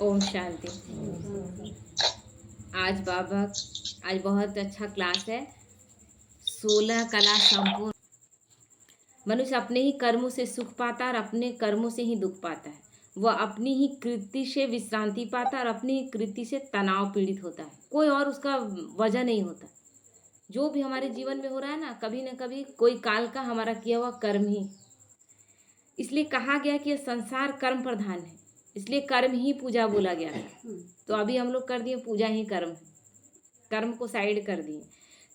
ओम शांति। आज बाबा आज बहुत अच्छा क्लास है। 16 कला संपूर्ण। मनुष्य अपने ही कर्मों से सुख पाता है और अपने कर्मों से ही दुख पाता है। वह अपनी ही कृति से विश्रांति पाता है और अपनी ही कृति से तनाव पीड़ित होता है। कोई और उसका वजह नहीं होता। जो भी हमारे जीवन में हो रहा है ना कभी कोई काल का हमारा किया हुआ कर्म ही। इसलिए कहा गया कि यह संसार कर्म प्रधान है, इसलिए कर्म ही पूजा बोला गया था। तो अभी हम लोग कर दिए पूजा ही कर्म है, कर्म को साइड कर दिए।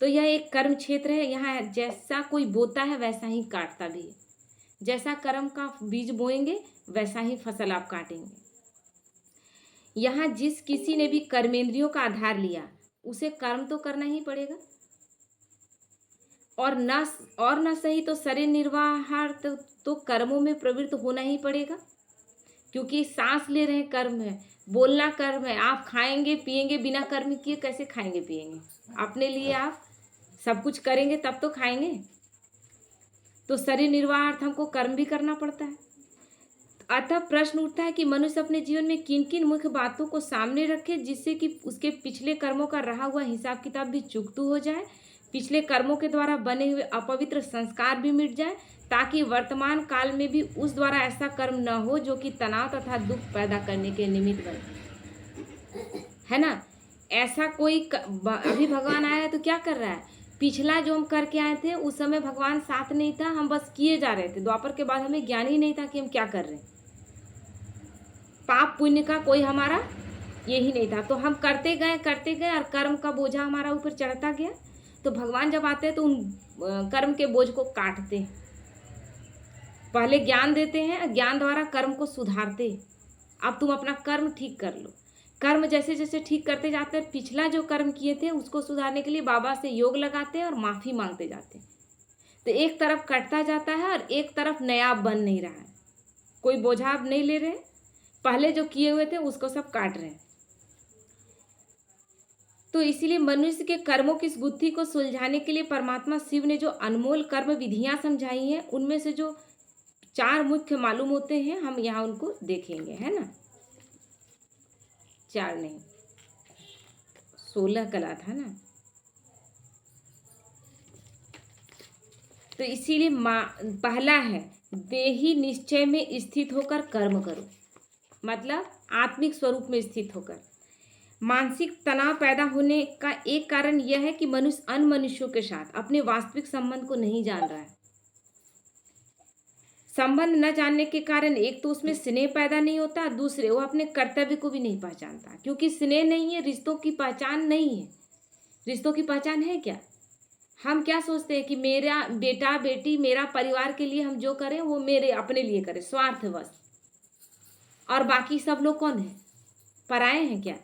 तो यह एक कर्म क्षेत्र है। यहाँ जैसा कोई बोता है वैसा ही काटता भी है। जैसा कर्म का बीज बोएंगे वैसा ही फसल आप काटेंगे। यहाँ जिस किसी ने भी कर्मेंद्रियों का आधार लिया उसे कर्म तो करना ही पड़ेगा, और न सही तो शरीर निर्वाहार्थ तो कर्मों में प्रवृत्त होना ही पड़ेगा। क्योंकि सांस ले रहे कर्म है, बोलना कर्म है। आप खाएंगे पिएंगे बिना कर्म किए कैसे खाएंगे पिएंगे? अपने लिए आप सब कुछ करेंगे तब तो खाएंगे। तो शरीर निर्वाहार्थ हमको कर्म भी करना पड़ता है। अतः प्रश्न उठता है कि मनुष्य अपने जीवन में किन किन मुख्य बातों को सामने रखे जिससे कि उसके पिछले कर्मों का रहा हुआ हिसाब किताब भी चुकतू हो जाए, पिछले कर्मों के द्वारा बने हुए अपवित्र संस्कार भी मिट जाए, ताकि वर्तमान काल में भी उस द्वारा ऐसा कर्म न हो जो कि तनाव तथा दुख पैदा करने के निमित्त बने। है ना? ऐसा कोई अभी भगवान आया है तो क्या कर रहा है? पिछला जो हम करके आए थे उस समय भगवान साथ नहीं था, हम बस किए जा रहे थे। द्वापर के बाद हमें ज्ञान ही नहीं था कि हम क्या कर रहे हैं। पाप पुण्य का कोई हमारा यही नहीं था, तो हम करते गए और कर्म का बोझा हमारा ऊपर चढ़ता गया। तो भगवान जब आते हैं तो उन कर्म के बोझ को काटते हैं। पहले ज्ञान देते हैं, ज्ञान द्वारा कर्म को सुधारते हैं। अब तुम अपना कर्म ठीक कर लो। कर्म जैसे जैसे ठीक करते जाते हैं, पिछला जो कर्म किए थे उसको सुधारने के लिए बाबा से योग लगाते हैं और माफ़ी मांगते जाते हैं। तो एक तरफ कटता जाता है और एक तरफ नया बन नहीं रहा है। कोई बोझा अब नहीं ले रहे, पहले जो किए हुए थे उसको सब काट रहे हैं। तो इसीलिए मनुष्य के कर्मों की इस गुत्थी को सुलझाने के लिए परमात्मा शिव ने जो अनमोल कर्म विधियां समझाई हैं, उनमें से जो 4 मुख्य मालूम होते हैं, हम यहाँ उनको देखेंगे। है ना? 4 नहीं, 16 कला था ना। तो इसीलिए पहला है देही निश्चय में स्थित होकर कर्म करो, मतलब आत्मिक स्वरूप में स्थित होकर। मानसिक तनाव पैदा होने का एक कारण यह है कि मनुष्य अन्य मनुष्यों के साथ अपने वास्तविक संबंध को नहीं जान रहा है। संबंध न जानने के कारण एक तो उसमें स्नेह पैदा नहीं होता, दूसरे वो अपने कर्तव्य को भी नहीं पहचानता। क्योंकि स्नेह नहीं है, रिश्तों की पहचान नहीं है। रिश्तों की पहचान है क्या? हम क्या सोचते हैं कि मेरा बेटा बेटी, मेरा परिवार के लिए हम जो करें वो मेरे अपने लिए करें, स्वार्थवश। और बाकी सब लोग कौन है? पराए हैं क्या?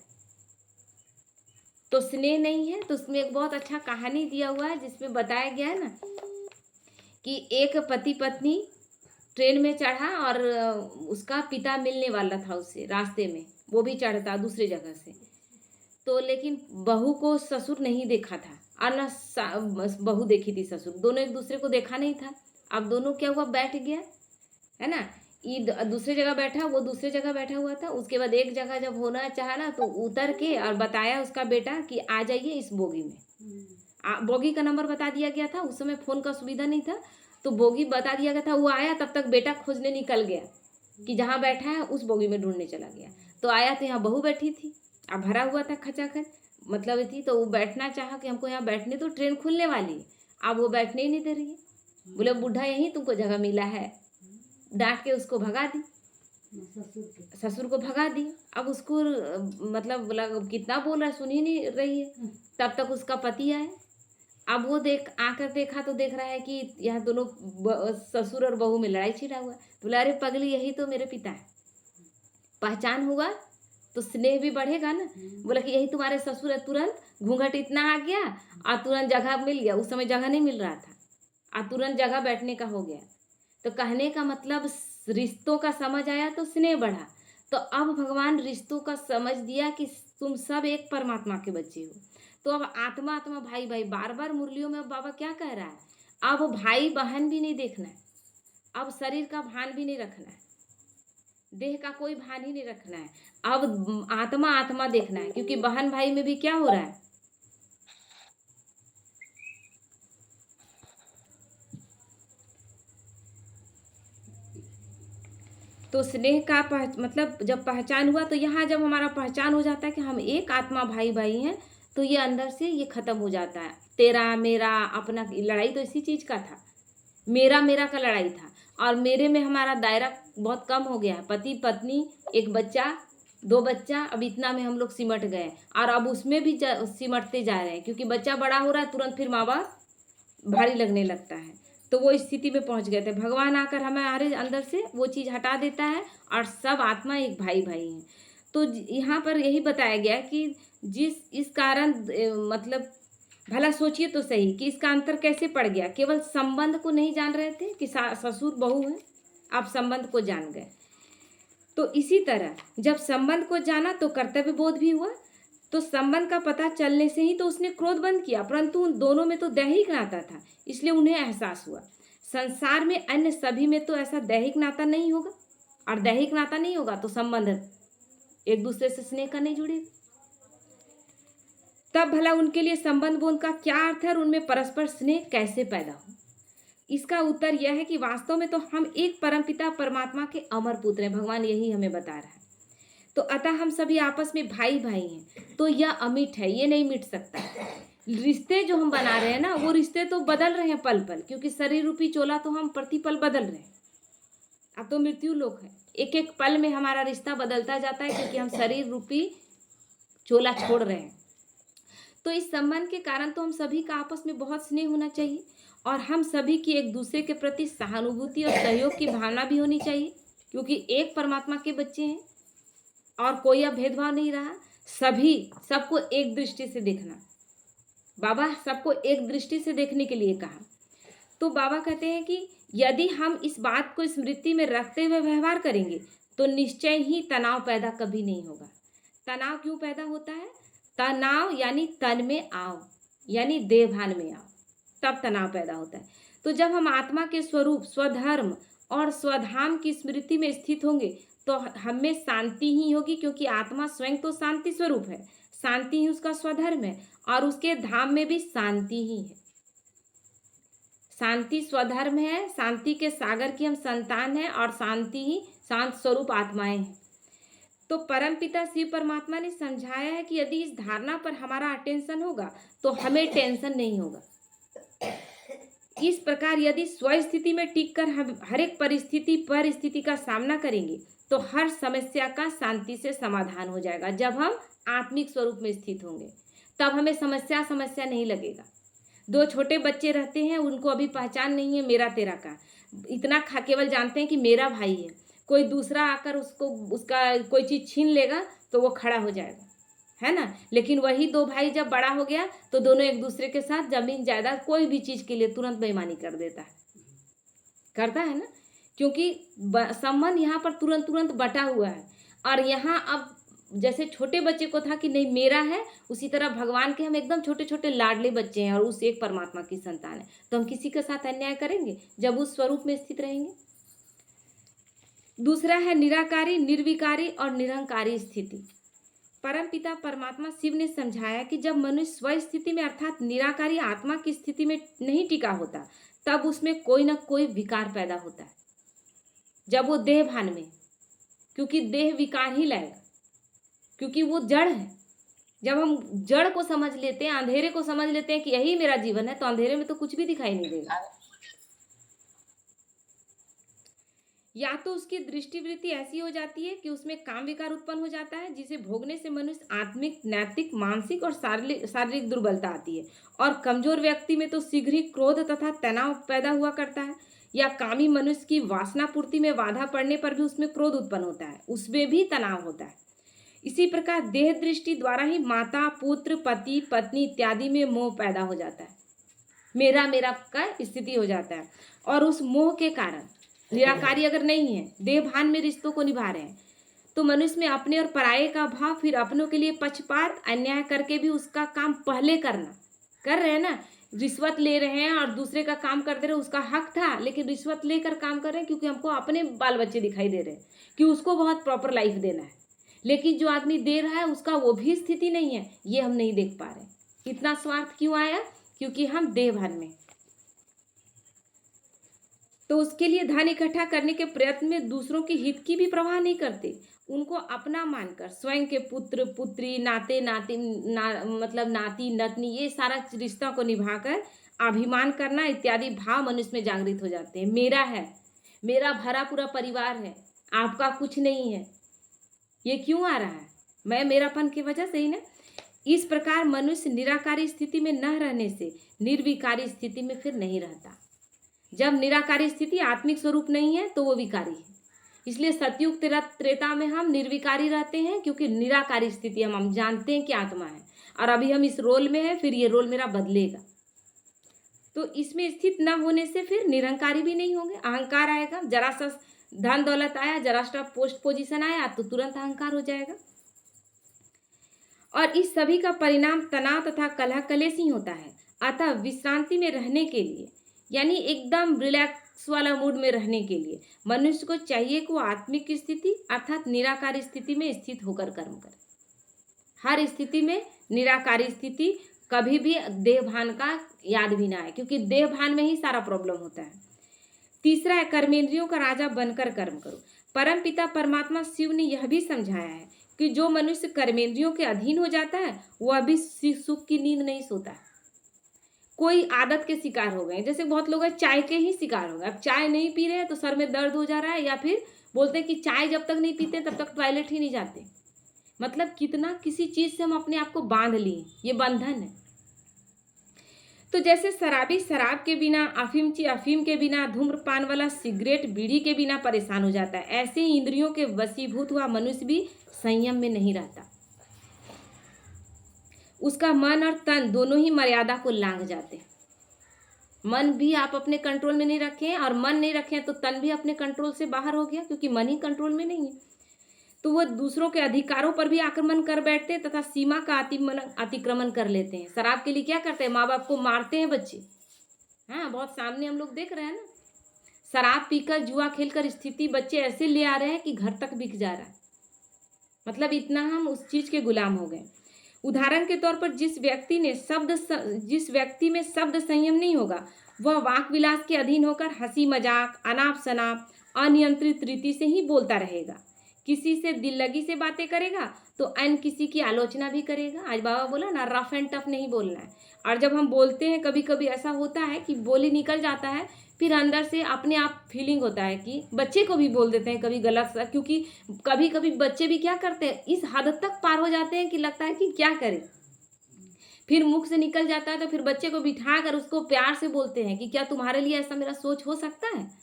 तो स्नेह नहीं है। तो उसमें एक बहुत अच्छा कहानी दिया हुआ है जिसमें बताया गया है ना कि एक पति पत्नी ट्रेन में चढ़ा और उसका पिता मिलने वाला था उससे रास्ते में, वो भी चढ़ता दूसरी जगह से। तो लेकिन बहू को ससुर नहीं देखा था और न बहू देखी थी ससुर, दोनों एक दूसरे को देखा नहीं था। अब दोनों क्या हुआ, बैठ गया, है ना। ये दूसरी जगह बैठा, वो दूसरी जगह बैठा हुआ था। उसके बाद एक जगह जब होना चाहा ना तो उतर के और बताया उसका बेटा कि आ जाइए इस बोगी में। बोगी का नंबर बता दिया गया था, उस समय फ़ोन का सुविधा नहीं था, तो बोगी बता दिया गया था। वो आया, तब तक बेटा खोजने निकल गया कि जहाँ बैठा है उस बोगी में ढूंढने चला गया। तो आया तो यहाँ बहू बैठी थी, अब भरा हुआ था खचाखच, मतलब थी। तो वो बैठना चाहा कि हमको यहाँ बैठने तो ट्रेन खुलने वाली है। अब वो बैठने ही नहीं दे रही है। बोले बुढ़ा यहीं तुमको जगह मिला है, डांट के उसको भगा दी, ससुर को भगा दी। अब उसको मतलब बोला कितना बोल रहा है, सुन ही नहीं रही है। तब तक उसका पति आया। अब वो आकर देखा तो देख रहा है कि यहाँ दोनों ससुर और बहू में लड़ाई छिड़ा हुआ है। बोला अरे पगली, यही तो मेरे पिता है। पहचान हुआ तो स्नेह भी बढ़ेगा ना। बोला कि यही तुम्हारे ससुर है। तुरंत घूंघट इतना आ गया और तुरंत जगह मिल गया। उस समय जगह नहीं मिल रहा था और तुरंत जगह बैठने का हो गया। तो कहने का मतलब रिश्तों का समझ आया तो स्नेह बढ़ा। तो अब भगवान रिश्तों का समझ दिया कि तुम सब एक परमात्मा के बच्चे हो। तो अब आत्मा आत्मा भाई भाई, बार बार मुरलियों में अब बाबा क्या कह रहा है, अब भाई बहन भी नहीं देखना है, अब शरीर का भान भी नहीं रखना है। देह का कोई भान ही नहीं रखना है। अब आत्मा आत्मा देखना है, क्योंकि बहन भाई में भी क्या हो रहा है, तो स्नेह का मतलब जब पहचान हुआ, तो यहाँ जब हमारा पहचान हो जाता है कि हम एक आत्मा भाई भाई हैं, तो ये अंदर से ये खत्म हो जाता है। तेरा मेरा अपना, लड़ाई तो इसी चीज का था, मेरा मेरा का लड़ाई था। और मेरे में हमारा दायरा बहुत कम हो गया है, पति पत्नी, एक बच्चा, दो बच्चा, अब इतना में हम लोग सिमट गए। और अब उसमें भी सिमटते जा रहे हैं, क्योंकि बच्चा बड़ा हो रहा है, तुरंत फिर माँ बाप भारी लगने लगता है। तो वो स्थिति में पहुंच गए थे। भगवान आकर हमारे अंदर से वो चीज़ हटा देता है, और सब आत्मा एक भाई भाई हैं। तो यहाँ पर यही बताया गया कि जिस इस कारण मतलब भला सोचिए तो सही कि इसका अंतर कैसे पड़ गया। केवल संबंध को नहीं जान रहे थे कि ससुर बहू है, आप संबंध को जान गए। तो इसी तरह जब संबंध को जाना तो कर्तव्य बोध भी हुआ। तो संबंध का पता चलने से ही तो उसने क्रोध बंद किया, परंतु उन दोनों में तो दैहिक नाता था, इसलिए उन्हें एहसास हुआ। संसार में अन्य सभी में तो ऐसा दैहिक नाता नहीं होगा, और दैहिक नाता नहीं होगा तो संबंध एक दूसरे से स्नेह का नहीं जुड़ेगा। तब भला उनके लिए संबंध बोध का क्या अर्थ है, और उनमें परस्पर स्नेह कैसे पैदा हो। इसका उत्तर यह है कि वास्तव में तो हम एक परमपिता परमात्मा के अमर पुत्र हैं। भगवान यही हमें बता रहा है। तो अतः हम सभी आपस में भाई भाई हैं। तो यह अमिट है, ये नहीं मिट सकता। रिश्ते जो हम बना रहे हैं ना, वो रिश्ते तो बदल रहे हैं पल पल, क्योंकि शरीर रूपी चोला तो हम प्रतिपल बदल रहे हैं। अब तो मृत्यु लोक है, एक एक पल में हमारा रिश्ता बदलता जाता है, क्योंकि हम शरीर रूपी चोला छोड़ रहे हैं। तो इस संबंध के कारण तो हम सभी का आपस में बहुत स्नेह होना चाहिए, और हम सभी की एक दूसरे के प्रति सहानुभूति और सहयोग की भावना भी होनी चाहिए, क्योंकि एक परमात्मा के बच्चे हैं और कोई अब भेदभाव नहीं रहा। सभी सबको एक दृष्टि से देखना, बाबा सबको एक दृष्टि से देखने के लिए कहा। तो बाबा कहते हैं कि यदि हम इस बात को स्मृति में रखते हुए व्यवहार करेंगे तो निश्चय ही तनाव पैदा कभी नहीं होगा। तनाव क्यों पैदा होता है? तनाव यानी तन में आओ, यानी देह भान में आओ, तब तनाव पैदा होता है। तो जब हम आत्मा के स्वरूप, स्वधर्म और स्वधाम की स्मृति में स्थित होंगे तो हमें शांति ही होगी, क्योंकि आत्मा स्वयं तो शांति स्वरूप है, शांति ही उसका स्वधर्म है, और उसके धाम में भी शांति ही है। शांति स्वधर्म है, शांति के सागर की हम संतान हैं, और शांति ही शांत स्वरूप आत्माएं हैं। तो परमपिता शिव परमात्मा ने समझाया है कि यदि इस धारणा पर हमारा अटेंशन होगा तो हमें टेंशन नहीं होगा। इस प्रकार यदि स्वस्थिति में टिककर हम हर एक परिस्थिति का सामना करेंगे तो हर समस्या का शांति से समाधान हो जाएगा। जब हम आत्मिक स्वरूप में स्थित होंगे तब हमें समस्या नहीं लगेगा। दो छोटे बच्चे रहते हैं, उनको अभी पहचान नहीं है मेरा तेरा का, इतना केवल जानते हैं कि मेरा भाई है। कोई दूसरा आकर उसका कोई चीज़ छीन लेगा तो वो खड़ा हो जाएगा, है ना। लेकिन वही दो भाई जब बड़ा हो गया तो दोनों एक दूसरे के साथ जमीन जायदाद कोई भी चीज़ के लिए तुरंत बेईमानी कर देता है, करता है ना, क्योंकि संबंध यहाँ पर तुरंत बटा हुआ है। और यहाँ अब जैसे छोटे बच्चे को था कि नहीं मेरा है, उसी तरह भगवान के हम एकदम छोटे छोटे लाडले बच्चे हैं और उस एक परमात्मा की संतान है। तो हम किसी के साथ अन्याय करेंगे जब उस स्वरूप में स्थित रहेंगे। दूसरा है निराकारी, निर्विकारी और निरंकारी स्थिति। परमपिता परमात्मा शिव ने समझाया कि जब मनुष्य स्व स्थिति में अर्थात निराकारी आत्मा की स्थिति में नहीं टिका होता तब उसमें कोई ना कोई विकार पैदा होता है। जब वो देह भान में, क्योंकि देह विकार ही लाएगा, क्योंकि वो जड़ है। जब हम जड़ को समझ लेते हैं, अंधेरे को समझ लेते हैं कि यही मेरा जीवन है, तो अंधेरे में तो कुछ भी दिखाई नहीं देगा। या तो उसकी दृष्टिवृत्ति ऐसी हो जाती है कि उसमें काम विकार उत्पन्न हो जाता है, जिसे भोगने से मनुष्य आत्मिक, नैतिक, मानसिक और शारीरिक दुर्बलता आती है। और कमजोर व्यक्ति में तो शीघ्र ही क्रोध तथा तनाव पैदा हुआ करता है। या कामी मनुष्य की वासना पूर्ति में बाधा पड़ने पर भी उसमें क्रोध उत्पन्न होता है, उसमें भी तनाव होता है। इसी प्रकार देह दृष्टि द्वारा ही माता, पुत्र, पति, पत्नी इत्यादि में मोह पैदा हो जाता है, मेरा मेरा का स्थिति हो जाता है। और उस मोह के कारण निराकारी अगर नहीं है, देह भान में रिश्तों को निभा रहे हैं, तो मनुष्य में अपने और पराये का भाव, फिर अपनों के लिए पक्षपात, अन्याय करके भी उसका काम पहले करना कर रहे हैं ना, रिश्वत ले रहे हैं और दूसरे का काम कर दे रहे हैं, उसका हक था, लेकिन रिश्वत लेकर काम कर रहे हैं क्योंकि हमको अपने बाल बच्चे दिखाई दे रहे हैं कि उसको बहुत प्रॉपर लाइफ देना है, लेकिन जो आदमी दे रहा है उसका वो भी स्थिति नहीं है, ये हम नहीं देख पा रहे। इतना स्वार्थ क्यों आया? क्योंकि हम देहभान में। तो उसके लिए धन इकट्ठा करने के प्रयत्न में दूसरों के हित की भी परवाह नहीं करते, उनको अपना मानकर स्वयं के पुत्र पुत्री नाते नाती मतलब नाती नतनी ये सारा रिश्ता को निभाकर अभिमान करना इत्यादि भाव मनुष्य में जागृत हो जाते हैं। मेरा है, मेरा भरा पूरा परिवार है, आपका कुछ नहीं है, ये क्यों आ रहा है? मैं मेरापन की वजह से ही ना। इस प्रकार मनुष्य निराकारी स्थिति में न रहने से निर्विकारी स्थिति में फिर नहीं रहता। जब निराकारी स्थिति आत्मिक स्वरूप नहीं है तो वो विकारी है। इसलिए सतयुग त्रेता में हम निर्विकारी रहते हैं, क्योंकि निराकारी स्थिति हम जानते हैं कि आत्मा है और अभी हम इस रोल में है, फिर ये रोल मेरा बदलेगा। तो इसमें स्थित न होने से फिर निरंकारी भी नहीं होंगे, अहंकार आएगा। जरा सा धन दौलत आया, जरा सा पोस्ट पोजीशन आया तो तुरंत अहंकार हो जाएगा। और इस सभी का परिणाम तनाव तथा कलह कलेश ही होता है। अतः विश्रांति में रहने के लिए, यानी एकदम रिलैक्स वाला मूड में रहने के लिए मनुष्य को चाहिए कि वो आत्मिक स्थिति अर्थात निराकारी स्थिति में स्थित होकर कर्म करे। हर स्थिति में निराकारी स्थिति, कभी भी देहभान का याद भी ना आए, क्योंकि देहभान में ही सारा प्रॉब्लम होता है। तीसरा है कर्मेंद्रियों का राजा बनकर कर्म करो। परम पिता परमात्मा शिव ने यह भी समझाया है कि जो मनुष्य कर्मेंद्रियों के अधीन हो जाता है वह अभी सुख की नींद नहीं सोता है। कोई आदत के शिकार हो गए, जैसे बहुत लोग चाय के ही शिकार हो गए। अब चाय नहीं पी रहे हैं तो सर में दर्द हो जा रहा है, या फिर बोलते हैं कि चाय जब तक नहीं पीते तब तक टॉयलेट ही नहीं जाते। मतलब कितना किसी चीज से हम अपने आप को बांध लिए, ये बंधन है। तो जैसे शराबी शराब के बिना, अफीमची अफीम के बिना, धूम्रपान वाला सिगरेट बीड़ी के बिना परेशान हो जाता है, ऐसे ही इंद्रियों के वशीभूत हुआ मनुष्य भी संयम में नहीं रहता। उसका मन और तन दोनों ही मर्यादा को लांघ जाते हैं। मन भी आप अपने कंट्रोल में नहीं रखें और मन नहीं रखें तो तन भी अपने कंट्रोल से बाहर हो गया, क्योंकि मन ही कंट्रोल में नहीं है। तो वो दूसरों के अधिकारों पर भी आक्रमण कर बैठते हैं तथा सीमा का अतिक्रमण कर लेते हैं। शराब के लिए क्या करते हैं? माँ बाप को मारते हैं बच्चे। हाँ, बहुत सामने हम लोग देख रहे हैं ना। शराब पीकर जुआ खेलकर स्थिति बच्चे ऐसे ले आ रहे हैं कि घर तक बिक जा रहा है। मतलब इतना हम उस चीज के गुलाम हो गए। उदाहरण के तौर पर जिस व्यक्ति में शब्द संयम नहीं होगा वह वाक विलास के अधीन होकर हंसी मजाक, अनाप शनाप, अनियंत्रित रीति से ही बोलता रहेगा। किसी से दिल लगी से बातें करेगा तो अन्य किसी की आलोचना भी करेगा। आज बाबा बोला ना, रफ एंड टफ नहीं बोलना है। और जब हम बोलते हैं कभी कभी ऐसा होता है कि बोली निकल जाता है, फिर अंदर से अपने आप फीलिंग होता है कि बच्चे को भी बोल देते हैं कभी गलत सा, क्योंकि कभी कभी बच्चे भी क्या करते हैं, इस हद तक पार हो जाते हैं कि लगता है कि क्या करें। फिर मुख से निकल जाता है तो फिर बच्चे को बिठा कर उसको प्यार से बोलते हैं कि क्या तुम्हारे लिए ऐसा मेरा सोच हो सकता है?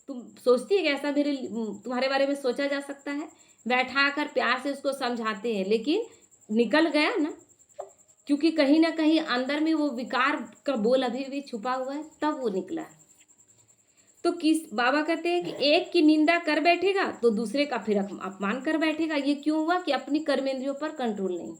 तुम सोचती है कि ऐसा तुम्हारे बारे में सोचा जा सकता है? बैठा कर प्यार से उसको समझाते हैं, लेकिन निकल गया ना, क्योंकि कहीं ना कहीं अंदर में वो विकार का बोल अभी भी छुपा हुआ है, तब वो निकला। तो बाबा कहते हैं कि एक की निंदा कर बैठेगा तो दूसरे का फिर अपमान कर बैठेगा। ये क्यों हुआ? कि अपनी कर्मेंद्रियों पर कंट्रोल नहीं।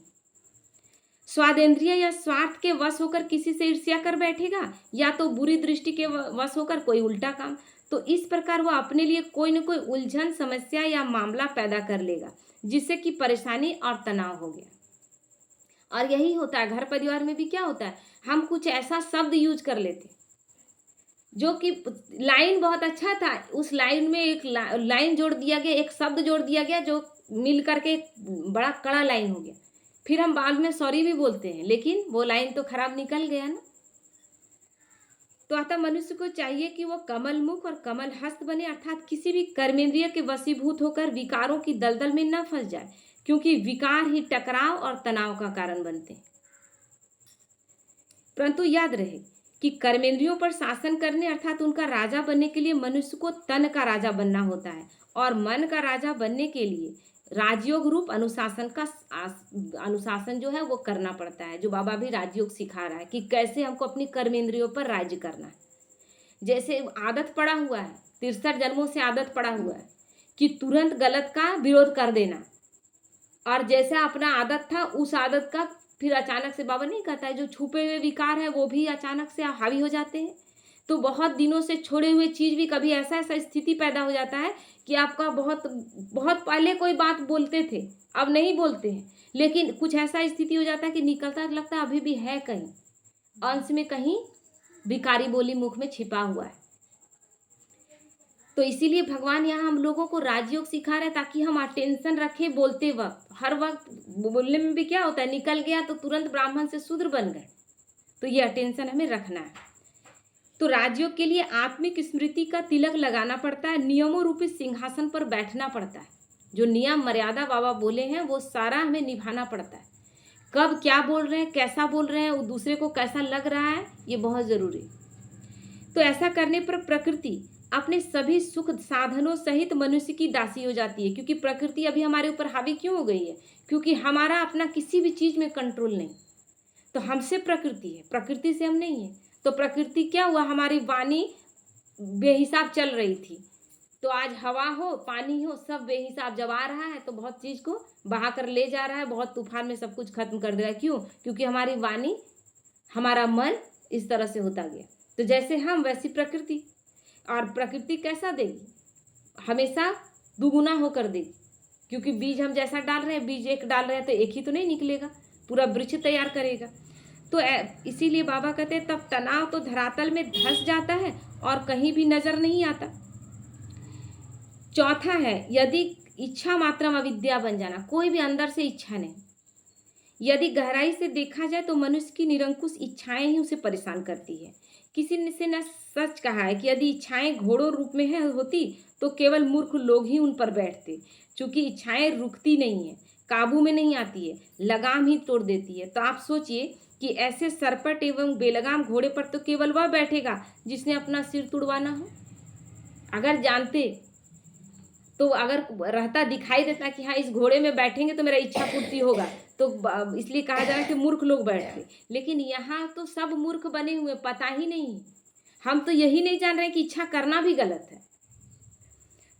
स्वादेंद्रिय या स्वार्थ के वश होकर किसी से ईर्ष्या कर बैठेगा, या तो बुरी दृष्टि के वश होकर कोई उल्टा काम। तो इस प्रकार वह अपने लिए कोई न कोई उलझन, समस्या या मामला पैदा कर लेगा, जिससे कि परेशानी और तनाव हो गया। और यही होता है घर परिवार में भी। क्या होता है, हम कुछ ऐसा शब्द यूज कर लेते जो कि लाइन बहुत अच्छा था, उस लाइन में एक लाइन जोड़ दिया गया, एक शब्द जोड़ दिया गया जो मिल करके बड़ा कड़ा लाइन हो गया। फिर हम बाद में सॉरी भी बोलते हैं, लेकिन वो लाइन तो खराब निकल गया ना। तो अतः मनुष्य को चाहिए कि वो कमल मुख और कमल हस्त बने, अर्थात किसी भी कर्मेंद्रिय के वशीभूत होकर विकारों की दलदल में न फंस जाए, क्योंकि विकार ही टकराव और तनाव का कारण बनते हैं। परंतु याद रहे कि कर्मेंद्रियों पर शासन करने अर्थात उनका राजा बनने के लिए मनुष्य को तन का राजा बनना होता है, और मन का राजा बनने के लिए राजयोग रूप अनुशासन जो है वो करना पड़ता है, जो बाबा भी राजयोग सिखा रहा है कि कैसे हमको अपनी कर्मेंद्रियों पर राज्य करना है। जैसे आदत पड़ा हुआ है, 63 जन्मों से आदत पड़ा हुआ है कि तुरंत गलत का विरोध कर देना, और जैसा अपना आदत था उस आदत का फिर अचानक से बाबा नहीं कहता है जो छुपे हुए विकार है वो भी अचानक से हावी हो जाते हैं। तो बहुत दिनों से छोड़े हुए चीज़ भी कभी ऐसा स्थिति पैदा हो जाता है कि आपका बहुत बहुत पहले कोई बात बोलते थे, अब नहीं बोलते हैं, लेकिन कुछ ऐसा स्थिति हो जाता है कि निकलता लगता है अभी भी है कहीं, अंश में कहीं भिखारी बोली मुख में छिपा हुआ है। तो इसीलिए भगवान यहाँ हम लोगों को राजयोग सिखा रहे हैं ताकि हम अटेंशन रखें बोलते वक्त। हर वक्त बोलने में भी क्या होता है, निकल गया तो तुरंत ब्राह्मण से शूद्र बन गए। तो ये अटेंशन हमें रखना है। तो राजयोग के लिए आत्मिक स्मृति का तिलक लगाना पड़ता है, नियमों रूपी सिंहासन पर बैठना पड़ता है। जो नियम मर्यादा बाबा बोले हैं वो सारा हमें निभाना पड़ता है। कब क्या बोल रहे हैं, कैसा बोल रहे हैं, दूसरे को कैसा लग रहा है, ये बहुत ज़रूरी। तो ऐसा करने पर प्रकृति अपने सभी सुख साधनों सहित मनुष्य की दासी हो जाती है। क्योंकि प्रकृति अभी हमारे ऊपर हावी क्यों हो गई है, क्योंकि हमारा अपना किसी भी चीज़ में कंट्रोल नहीं। तो हमसे प्रकृति है, प्रकृति से हम नहीं है। तो प्रकृति क्या हुआ, हमारी वाणी बेहिसाब चल रही थी। तो आज हवा हो पानी हो सब बेहिसाब जब आ रहा है तो बहुत चीज़ को बहा कर ले जा रहा है, बहुत तूफान में सब कुछ खत्म कर दे रहा है। क्यों? क्योंकि हमारी वाणी हमारा मन इस तरह से होता गया। तो जैसे हम वैसी प्रकृति, और प्रकृति कैसा देगी, हमेशा दुगुना होकर देगी। क्योंकि बीज हम जैसा डाल रहे हैं, बीज एक डाल रहे हैं तो एक ही तो नहीं निकलेगा, पूरा वृक्ष तैयार करेगा। तो इसीलिए बाबा कहते हैं तब तनाव तो धरातल में धंस जाता है और कहीं भी नजर नहीं आता। चौथा है यदि इच्छा मात्रम अविद्या बन जाना, कोई भी अंदर से इच्छा नहीं। यदि गहराई से देखा जाए तो मनुष्य की निरंकुश इच्छाएं ही उसे परेशान करती है। किसी ने से न सच कहा है कि यदि इच्छाएं घोड़ों रूप में होती तो केवल मूर्ख लोग ही उन पर बैठते। चूंकि इच्छाएं रुकती नहीं है, काबू में नहीं आती है, लगाम ही तोड़ देती है। तो आप सोचिए कि ऐसे सरपट एवं बेलगाम घोड़े पर तो केवल वह बैठेगा जिसने अपना सिर तुड़वाना हो। अगर जानते तो अगर रहता दिखाई देता कि हाँ इस घोड़े में बैठेंगे तो मेरा इच्छा पूर्ति होगा, तो इसलिए कहा जा रहा है कि मूर्ख लोग बैठते। लेकिन यहाँ तो सब मूर्ख बने हुए, पता ही नहीं है। हम तो यही नहीं जान रहे कि इच्छा करना भी गलत है।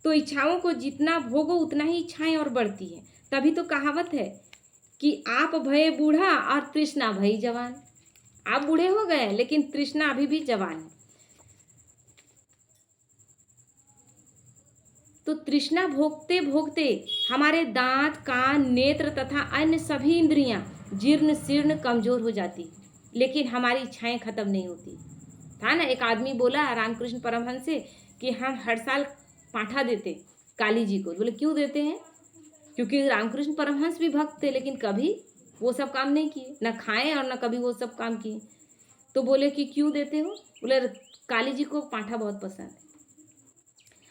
तो इच्छाओं को जितना भोगो उतना ही इच्छाएं और बढ़ती हैं। तभी तो कहावत है कि आप भये बूढ़ा और तृष्णा भई जवान। आप बूढ़े हो गए लेकिन तृष्णा अभी भी जवान है। तो तृष्णा भोगते भोगते हमारे दांत, कान, नेत्र तथा अन्य सभी इंद्रियां जीर्ण शीर्ण कमजोर हो जाती, लेकिन हमारी इच्छाएं खत्म नहीं होती। था ना, एक आदमी बोला रामकृष्ण परमहंस से कि हम हर साल पाठा देते काली जी को। बोले क्यों देते हैं? क्योंकि रामकृष्ण परमहंस भी भक्त थे लेकिन कभी वो सब काम नहीं किए, न खाए और न कभी वो सब काम किए। तो बोले कि क्यों देते हो? बोले काली जी को पाठा बहुत पसंद है।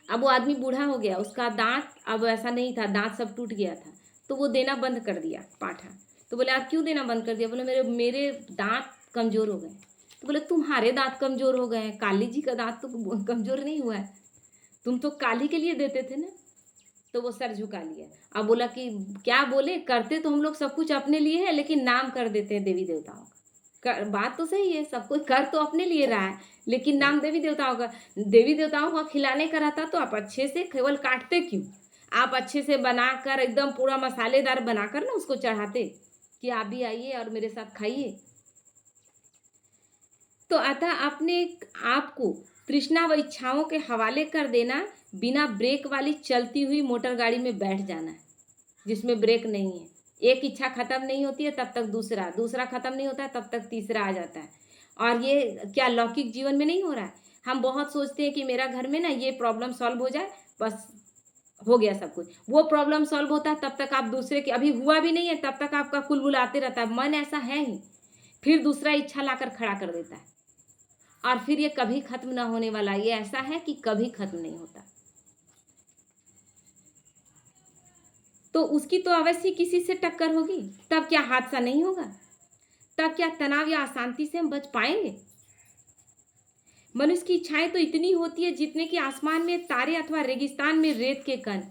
अब वो आदमी बूढ़ा हो गया, उसका दांत अब ऐसा नहीं था, दांत सब टूट गया था, तो वो देना बंद कर दिया पाठा। तो बोले आप क्यों देना बंद कर दिया? बोले मेरे दांत कमज़ोर हो गए। तो बोले तुम्हारे दांत कमज़ोर हो गए हैं, काली जी का दांत तो कमज़ोर नहीं हुआ है, तुम तो काली के लिए देते थे ना। तो वो सर झुका लिया। अब बोला कि क्या बोले, करते तो हम लोग सब कुछ अपने लिए है लेकिन नाम कर देते हैं देवी देवताओं का। बात तो सही है, सब कुछ कर तो अपने लिए रहा है लेकिन नाम देवी देवताओं का। देवी देवताओं का खिलाने का रहता तो आप अच्छे से केवल काटते क्यों? आप अच्छे से बनाकर एकदम पूरा मसालेदार बनाकर ना उसको चढ़ाते कि आप भी आइए और मेरे साथ खाइए। तो अतः अपने आपको तृष्णा व इच्छाओं के हवाले कर देना, बिना ब्रेक वाली चलती हुई मोटर गाड़ी में बैठ जाना है जिसमें ब्रेक नहीं है। एक इच्छा खत्म नहीं होती है तब तक दूसरा खत्म नहीं होता है तब तक तीसरा आ जाता है। और ये क्या लौकिक जीवन में नहीं हो रहा है? हम बहुत सोचते हैं कि मेरा घर में ना ये प्रॉब्लम सॉल्व हो जाए, बस हो गया सब कुछ। वो प्रॉब्लम सॉल्व होता है तब तक आप दूसरे के, अभी हुआ भी नहीं है तब तक आपका कुलबुलाते रहता है। मन ऐसा है ही, फिर दूसरा इच्छा लाकर खड़ा कर देता है और फिर ये कभी खत्म ना होने वाला। ये ऐसा है कि कभी खत्म नहीं होता। तो उसकी तो अवश्य किसी से टक्कर होगी, तब क्या हादसा नहीं होगा? तब क्या तनाव या अशांति से हम बच पाएंगे? मनुष्य की इच्छाएं तो इतनी होती है जितने कि आसमान में तारे अथवा रेगिस्तान में रेत के कण।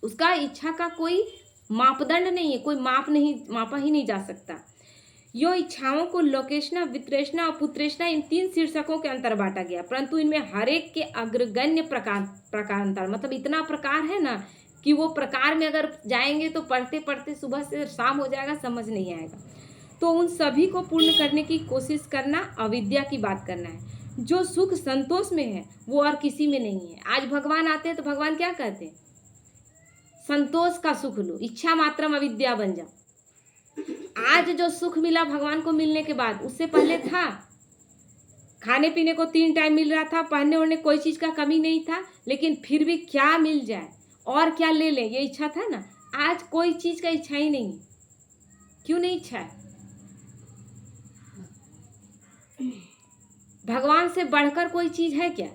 उसका इच्छा का कोई मापदंड नहीं है, कोई मापा ही नहीं जा सकता। यो इच्छाओं को लोकेशना, वित्रेषणा और पुत्रेषणा इन 3 शीर्षकों के अंतर बांटा गया, परंतु इनमें हर एक के अग्रगण्य प्रकारांतर, मतलब इतना प्रकार है ना कि वो प्रकार में अगर जाएंगे तो पढ़ते पढ़ते सुबह से शाम हो जाएगा, समझ नहीं आएगा। तो उन सभी को पूर्ण करने की कोशिश करना अविद्या की बात करना है। जो सुख संतोष में है वो और किसी में नहीं है। आज भगवान आते हैं तो भगवान क्या कहते हैं? संतोष का सुख लो, इच्छा मात्रम अविद्या बन जाओ। आज जो सुख मिला भगवान को मिलने के बाद, उससे पहले था खाने पीने को 3 टाइम मिल रहा था, पहनने ओढ़ने कोई चीज का कमी नहीं था, लेकिन फिर भी क्या मिल जाए और क्या ले लें ये इच्छा था ना। आज कोई चीज का इच्छा ही नहीं है। क्यों नहीं इच्छा है? भगवान से बढ़कर कोई चीज है क्या?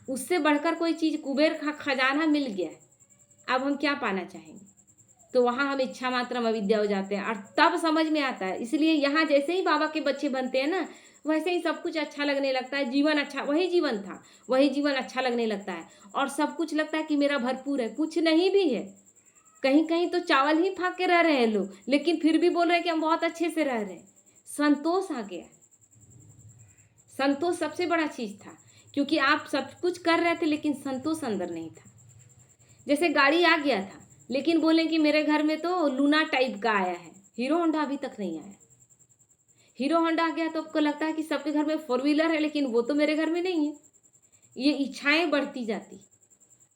उससे बढ़कर कोई चीज, कुबेर का खजाना मिल गया, अब हम क्या पाना चाहेंगे? तो वहां हम इच्छा मात्रम अविद्या हो जाते हैं और तब समझ में आता है। इसलिए यहाँ जैसे ही बाबा के बच्चे बनते हैं ना, वैसे ही सब कुछ अच्छा लगने लगता है। जीवन अच्छा, वही जीवन था, वही जीवन अच्छा लगने लगता है और सब कुछ लगता है कि मेरा भरपूर है। कुछ नहीं भी है, कहीं कहीं तो चावल ही फाँक के रह रहे हैं लोग, लेकिन फिर भी बोल रहे हैं कि हम बहुत अच्छे से रह रहे हैं। संतोष आ गया। संतोष सबसे बड़ा चीज था, क्योंकि आप सब कुछ कर रहे थे लेकिन संतोष अंदर नहीं था। जैसे गाड़ी आ गया था, लेकिन बोले कि मेरे घर में तो लूना टाइप का आया है, हीरो होंडा अभी तक नहीं आया। हीरो होंडा आ गया तो आपको लगता है कि सबके घर में 4 व्हीलर है, लेकिन वो तो मेरे घर में नहीं है। ये इच्छाएं बढ़ती जाती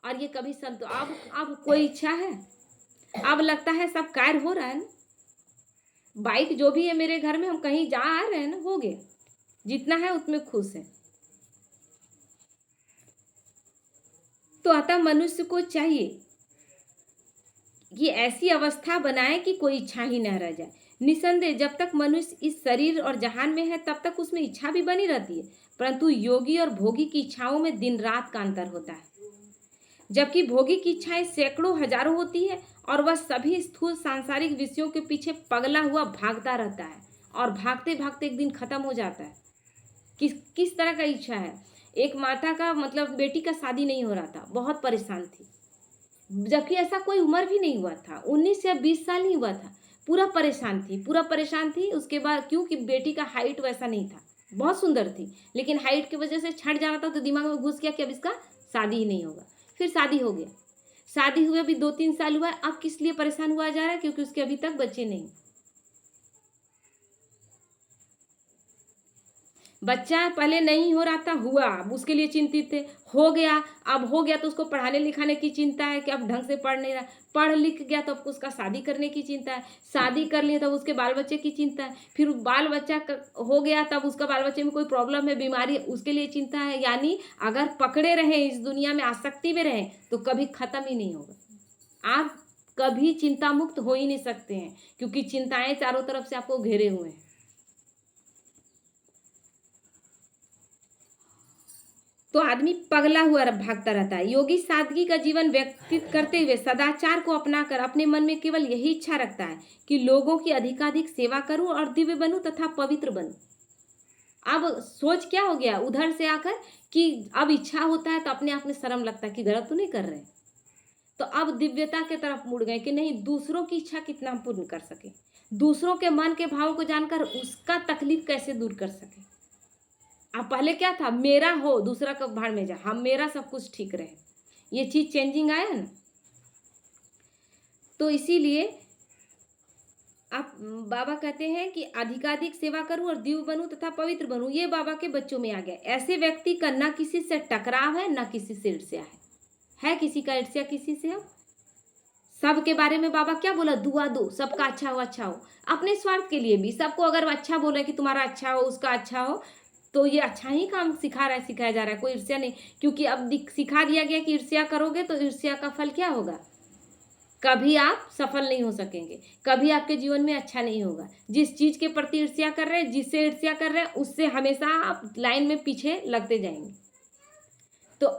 और ये कभी संतोष। अब कोई इच्छा है? अब लगता है सब कार्य हो रहा है ना। बाइक जो भी है मेरे घर में, हम कहीं जा आ रहे हैं ना, हो गया, जितना है उतने खुश है। तो अतः मनुष्य को चाहिए ये ऐसी अवस्था बनाए कि कोई इच्छा ही न रह जाए। निसंदेह जब तक मनुष्य इस शरीर और जहान में है तब तक उसमें इच्छा भी बनी रहती है, परंतु योगी और भोगी की इच्छाओं में दिन रात का अंतर होता है। जबकि भोगी की इच्छाएं सैकड़ों हजारों होती है और वह सभी स्थूल सांसारिक विषयों के पीछे पगला हुआ भागता रहता है और भागते भागते एक दिन खत्म हो जाता है। किस तरह का इच्छा है? एक माता का मतलब बेटी का शादी नहीं हो रहा था, बहुत परेशान थी, जबकि ऐसा कोई उम्र भी नहीं हुआ था, 19 या 20 साल ही हुआ था। पूरा परेशान थी। उसके बाद क्योंकि बेटी का हाइट वैसा नहीं था, बहुत सुंदर थी, लेकिन हाइट की वजह से छट जाना था, तो दिमाग में घुस गया कि अब इसका शादी ही नहीं होगा। फिर शादी हो गया, शादी हुए भी 2-3 साल हुआ। अब किस लिए परेशान हुआ जा रहा है? क्योंकि उसके अभी तक बच्चे नहीं। बच्चा पहले नहीं हो रहा था, हुआ, अब उसके लिए चिंतित थे। हो गया, अब हो गया तो उसको पढ़ाने लिखाने की चिंता है कि अब ढंग से पढ़ नहीं रहा। पढ़ लिख गया तो अब उसका शादी करने की चिंता है। शादी कर लिया तब उसके बाल बच्चे की चिंता है। फिर बाल बच्चा हो गया तब उसका बाल बच्चे में कोई प्रॉब्लम है, बीमारी, उसके लिए चिंता है। यानी अगर पकड़े रहे इस दुनिया में, आसक्ति में रहे, तो कभी खत्म ही नहीं होगा। आप कभी चिंता मुक्त हो ही नहीं सकते हैं, क्योंकि चिंताएं चारों तरफ से आपको घेरे हुए हैं। तो आदमी पगला हुआ भागता रहता है। योगी सादगी का जीवन व्यतीत करते हुए सदाचार को अपनाकर अपने मन में केवल यही इच्छा रखता है कि लोगों की अधिकाधिक सेवा करूं और दिव्य बनूं तथा पवित्र बनूं। अब सोच क्या हो गया उधर से आकर कि अब इच्छा होता है तो अपने आप में शर्म लगता है कि गलत तो नहीं कर रहे। तो अब दिव्यता के तरफ मुड़ गए कि नहीं, दूसरों की इच्छा कितना पूर्ण कर सके, दूसरों के मन के भावों को जानकर उसका तकलीफ कैसे दूर कर सके। अब पहले क्या था, मेरा हो दूसरा का भाड़ में जा, हम मेरा सब कुछ ठीक रहे। ये चीज चेंजिंग आया ना। तो इसीलिए आप बाबा कहते हैं कि अधिकाधिक सेवा करूं और दिव्य बनूं तथा पवित्र बनूं। ये बाबा के बच्चों में आ गया। ऐसे व्यक्ति का ना किसी से टकराव है, ना किसी से ईर्ष्या है किसी का ईर्ष्या किसी से? अब सबके बारे में बाबा क्या बोला, दुआ दो, सबका अच्छा हो, अच्छा हो। अपने स्वार्थ के लिए भी सबको अगर अच्छा बोले कि तुम्हारा अच्छा हो, उसका अच्छा हो, तो ये अच्छा ही काम सिखाया जा रहा है, कोई ईर्ष्या नहीं। क्योंकि अब सिखा दिया गया कि ईर्ष्या करोगे तो ईर्ष्या का फल क्या होगा, कभी आप सफल नहीं हो सकेंगे, कभी आपके जीवन में अच्छा नहीं होगा। जिस चीज के प्रति ईर्ष्या कर रहे हैं, जिससे ईर्ष्या कर रहे हैं, उससे हमेशा आप लाइन में पीछे लगते जाएंगे। तो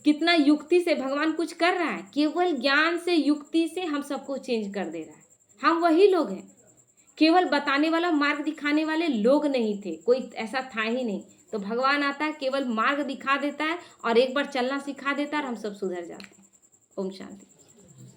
कितना युक्ति से भगवान कुछ कर रहा है, केवल ज्ञान से, युक्ति से हम सबको चेंज कर दे रहा है। हम वही लोग हैं, केवल बताने वाला, मार्ग दिखाने वाले लोग नहीं थे, कोई ऐसा था ही नहीं। तो भगवान आता है, केवल मार्ग दिखा देता है और एक बार चलना सिखा देता है और हम सब सुधर जाते हैं। ओम शांति।